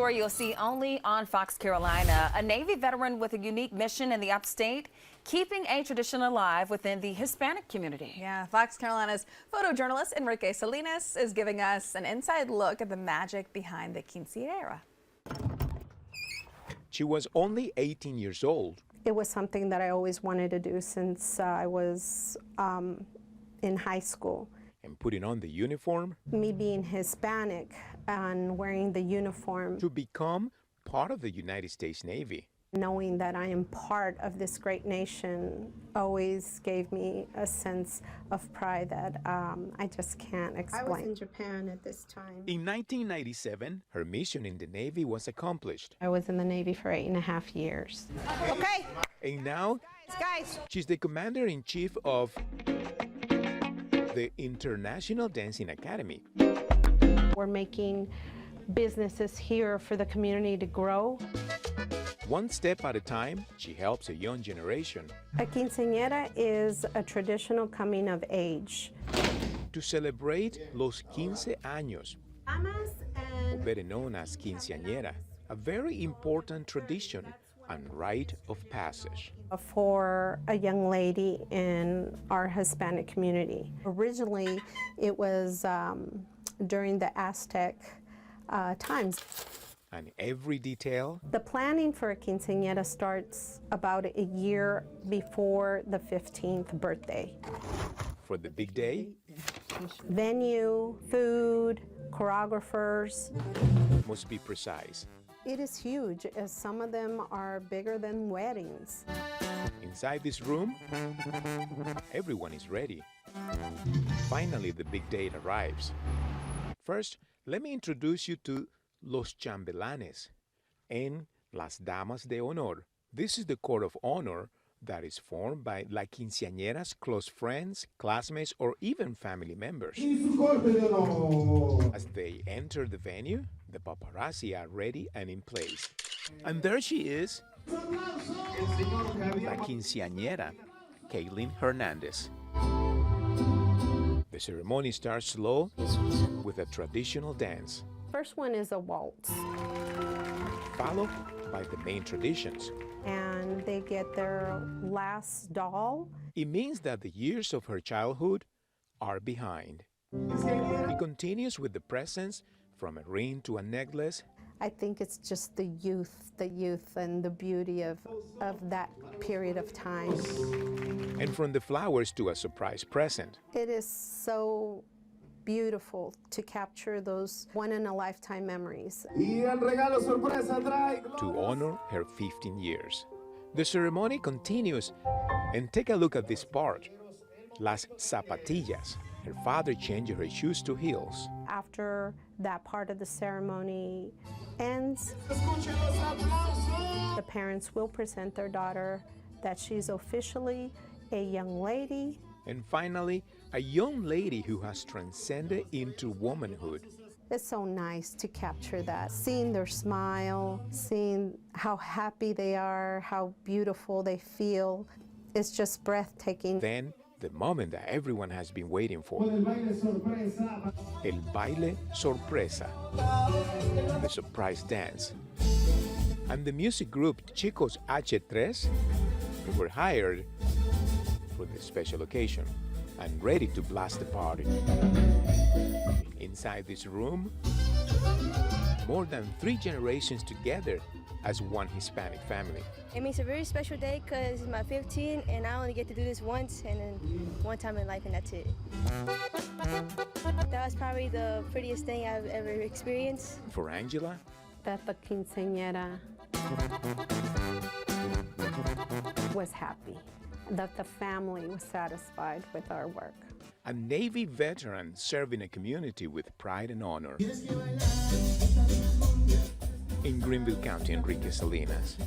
Story you'll see only on Fox Carolina. A Navy veteran with a unique mission in the upstate, keeping a tradition alive within the Hispanic community. Yeah, Fox Carolina's photojournalist Enrique Salinas is giving us an inside look at the magic behind the Quinceañera. She was only 18 years old. It was something that I always wanted to do since I was in high school. And putting on the uniform. Me being Hispanic and wearing the uniform. To become part of the United States Navy. Knowing that I am part of this great nation always gave me a sense of pride that I just can't explain. I was in Japan at this time. In 1997, her mission in the Navy was accomplished. I was in the Navy for 8.5 years. Okay. And now, guys. She's the commander-in-chief of the International Dancing Academy. We're making businesses here for the community to grow. One step at a time, she helps a young generation. A quinceañera is a traditional coming of age. To celebrate los 15 años, better known as quinceañera, a very important tradition and rite of passage. For a young lady in our Hispanic community. Originally, it was during the Aztec times. And every detail? The planning for a quinceañera starts about a year before the 15th birthday. For the big day? Venue, food, choreographers. Must be precise. It is huge, as some of them are bigger than weddings. Inside this room, everyone is ready. Finally, the big day arrives. First, let me introduce you to Los Chambelanes and Las Damas de Honor. This is the court of honor that is formed by La Quinceañera's close friends, classmates, or even family members. As they enter the venue, the paparazzi are ready and in place. And there she is, La Quinceañera, Kaylin Hernandez. The ceremony starts slow with a traditional dance. First one is a waltz. Followed by the main traditions. And they get their last doll. It means that the years of her childhood are behind. It continues with the presents from a ring to a necklace. I think it's just the youth and the beauty of that period of time. And from the flowers to a surprise present. It is so beautiful to capture those one-in-a-lifetime memories. To honor her 15 years. The ceremony continues, and take a look at this part. Las zapatillas. Her father changed her shoes to heels. After that part of the ceremony ends, the parents will present their daughter that she's officially a young lady. And finally, a young lady who has transcended into womanhood. It's so nice to capture that, seeing their smile, seeing how happy they are, how beautiful they feel. It's just breathtaking. Then, the moment that everyone has been waiting for. El baile sorpresa. The surprise dance. And the music group Chicos H3 were hired for this special occasion and ready to blast the party. Inside this room, more than 3 generations together as one Hispanic family. It means a very special day because it's my 15th and I only get to do this once and then one time in life and that's it. That was probably the prettiest thing I've ever experienced. For Angela, that the quinceañera was happy, that the family was satisfied with our work. A Navy veteran serving a community with pride and honor. In Greenville County, Enrique Salinas.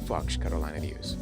Fox Carolina News.